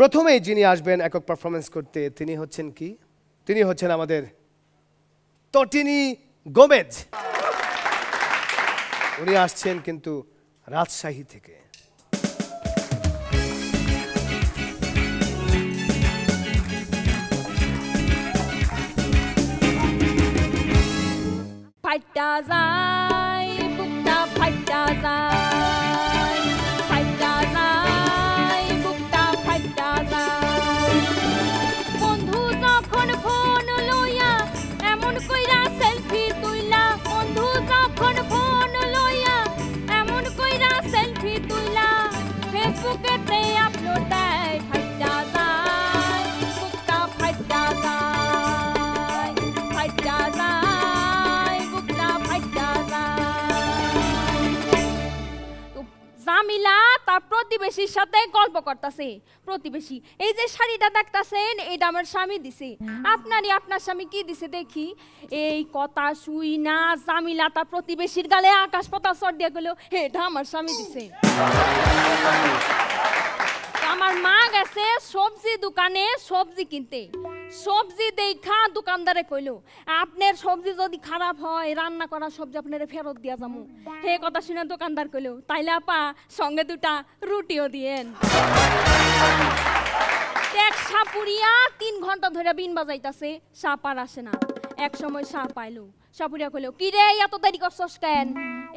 প্রথমেই যিনি আসবেন একক পারফরমেন্স করতে তিনি হচ্ছেন কি? তিনি হচ্ছেন আমাদের তটিনী গোমেজ। উনি আসছেন কিন্তু রাজশাহী থেকে। ফাইটা যায় বুকটা ফাইটা যায়, ফাইটা যায় বুকটা ফাইটা যায়। বন্ধু যখন ফোন লইয়া এমন কইরা সেলফি তুইলা, বন্ধু যখন ফোন লইয়া এমন কইরা সেলফি তুইলা ফেসবুকেতে আপলোড দেয়, ফাইটা যায় বুকটা ফাইটা যায়, ফাইটা যায়। জামিলা তার প্রতিবেশীর সাথে গল্প করতেছে। প্রতিবেশী, এই যে শাড়িটা দেখতেছেন এটা আমার স্বামী দিছে। আপনার স্বামী কি দিছে দেখি। এই কথা শুই না জামিলা তার প্রতিবেশীর গালে আকাশ পাতাল চড় দিয়ে গেল, এটা আমার স্বামী দিছে। আমার মা গেছে সবজি দোকানে সবজি কিনতে। সবজি দেখা দোকানদারে কইল, আপনার সবজি যদি খারাপ হয় রান্না করা সবজি আপনারে ফেরত দিয়া যাবো। হে কথা শুনে দোকানদার কইল, তাইলে আপা সঙ্গে দুটা রুটিও দিয়েন। এক সাপুরিয়া 3 ঘন্টা ধরে বিন বাজাইতাছে, সাপ আর আসে না। এক সময় সাপ পাইলো। সাপুরিয়া কইল, কি রে এত দেরি করছস কেন?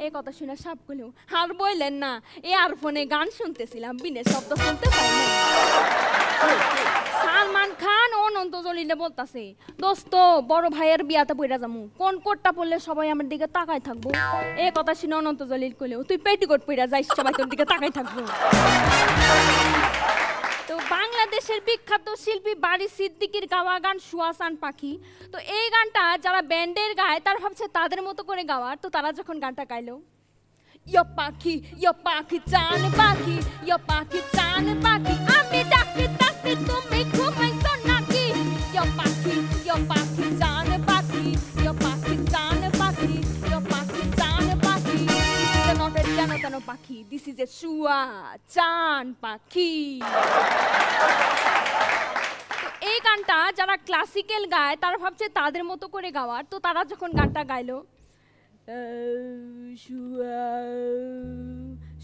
এই কথা শুনে সাপ কইল, আর বললেন না, ইয়ারফোনে গান শুনতেছিলাম, বিনের শব্দ শুনতে পাই না। সালমান খান অনন্ত জলিলে বলতাছে, দোস্ত বড় ভাইয়ের বিয়াতে পইরা যামু, কোন কোটটা পরলে সবাই আমার দিকে তাকায় থাকবো? এই কথা শুনে অনন্ত জলিল কইল, তুই পেটিকোট পইরা যাইস, সবাই তোর দিকে তাকায় থাকবো। তো বাংলাদেশের বিখ্যাত শিল্পী বারি সিদ্দিকীর গাওয়া গান সুয়াসান পাখি। তো এই গানটা যারা ব্যান্ডের গায় তারা ভাবছে তাদের মতো করে গাওয়ার। তো তারা যখন গানটা গাইলো, ইয়ো পাখি চান পাখি, ইয়ো পাখি চান পাখি, আমি ডাকিতাছি তুমি ঘুমাইছো নাকি? ইয়ো পাখি চান পাখি, ইয়ো পাখি চান পাখি, ইয়ো পাখি চান পাখি, জানো পাখি, দিস ইজ এ শুয়া চান পাখি। এই গানটা যারা ক্লাসিক্যাল গায় তারা ভাবছে তাদের মতো করে গাওয়ার। তো তারা যখন গানটা গাইলো,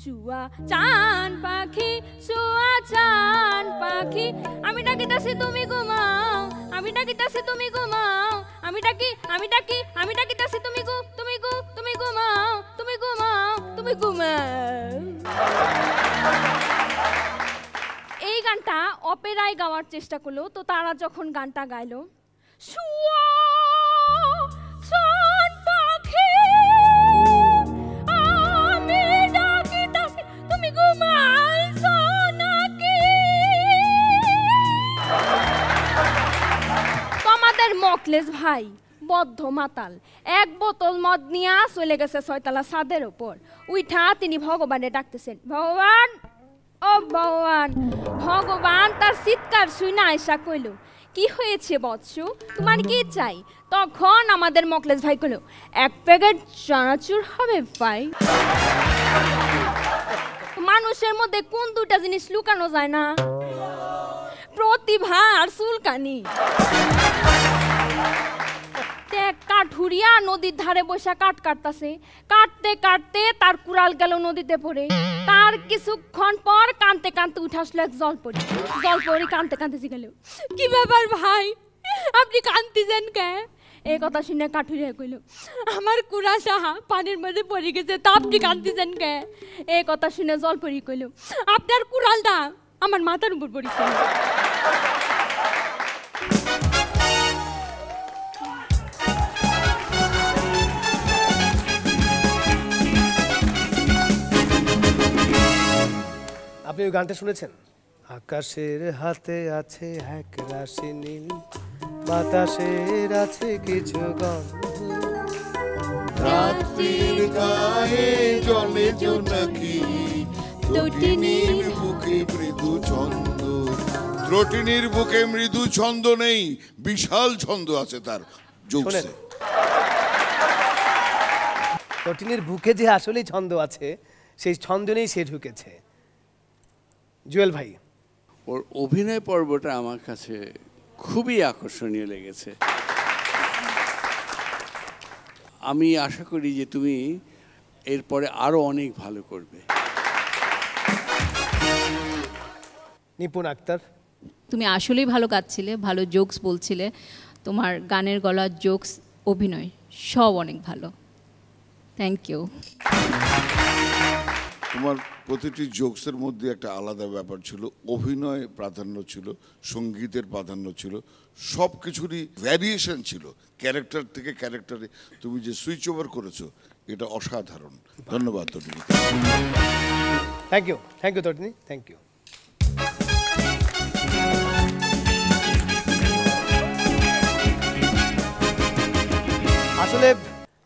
শুয়া চান পাখি, শুয়া চান পাখি, আমি ডাকিতাছি তুমি ঘুমাও, আমি ডাকিতাছি তুমি ঘুমাও, আমি ডাকিতাছি তুমি ঘুমাও, তুমি ঘুমাও। এই গানটা অপেরায় গাওয়ার চেষ্টা করলো। তো তারা যখন গানটা গাইলো, শুয়া চান পাখি, আমি ডাকিতাছি তুমি ঘুমাইছো নাকি? তোমাদের মকলেস ভাই বদ্ধ মাতাল, এক বোতল মদ নিয়ে চলে গেছে 6 তলা ছাদের উপর। উঠা তিনি ভগবানে ডাকতেছেন, ভগবান ও ভগবান। ভগবান তার চিৎকার শুনে আয়সা কইল, কি হয়েছে বৎসু, তোমার কি চাই? তখন আমাদের মকলেস ভাই কইল, 1 প্যাকেট চানাচুর হবে ভাই। মানুষের মধ্যে কোন দুটা জিনিস লুকানো যায় না? প্রতিভা আর চুলকানি। কাঠুরিয়া নদীর ধারে বসে কাঠ কাটতেছে, কাটতে কাটতে তার কুড়াল গেল নদীতে পড়ে। তার কিছুক্ষণ পর কানতে কানতে উঠে আসলো এক জলপরি। জলপরি কানতে কানতে গেল, কি ব্যাপার ভাই, আপনি কানতেছেন কে? এই কথা শুনে কাঠুরিয়া কইল, আমার কুড়ালটা পানির মধ্যে পড়ে গেছে, তা আপনি কানতেছেন কে? এই কথা শুনে জলপরি কইল, আপনার কুড়ালটা আমার মাথার উপর পড়েছে। আপনি ওই গানটা শুনেছেন? আকাশের হাতে আছে এক রাশি নীল, বাতাসের আছে কিছু গন্ধ, রাত্রির গায়ে জলে জোনাকি, তটিনীর বুকে মৃদু ছন্দ। তটিনীর বুকে মৃদু ছন্দ নেই, বিশাল ছন্দ আছে তার। তটিনীর বুকে যে আসলেই ছন্দ আছে, সেই ছন্দ নেই সে ঢুকেছে। জুয়েল ভাই, ওর অভিনয় পর্বটা আমার কাছে খুবই আকর্ষণীয় লেগেছে। আমি আশা করি যে তুমি এরপরে আরো অনেক ভালো করবে। নিপুণ আক্তার, তুমি আসলেই ভালো গাচ্ছিলে, ভালো জোকস বলছিলে, তোমার গানের গলা, জোকস, অভিনয় সব অনেক ভালো। Thank you. তোমার প্রতিটি জোকসের মধ্যে একটা আলাদা ব্যাপার ছিল, অভিনয় প্রাধান্য ছিল, সঙ্গীতের প্রাধান্য ছিল, সব কিছুরই ভ্যারিয়েশন ছিল, ক্যারেক্টার থেকে ক্যারেক্টারে তুমি যে সুইচ ওভার করেছো এটা অসাধারণ। ধন্যবাদ Tatini. Thank you Tatini, thank you. আসলে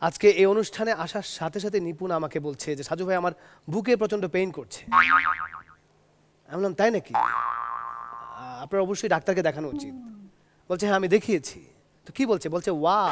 আজকে এই অনুষ্ঠানে আসার সাথে সাথে নিপুণ আমাকে বলছে যে সাজু ভাই আমার বুকে প্রচন্ড পেইন করছে। আমি বললাম তাই নাকি, আপনার অবশ্যই ডাক্তারকে দেখানো উচিত। বলছে হ্যাঁ আমি দেখিয়েছি। তো কি বলছে? বলছে ওয়াও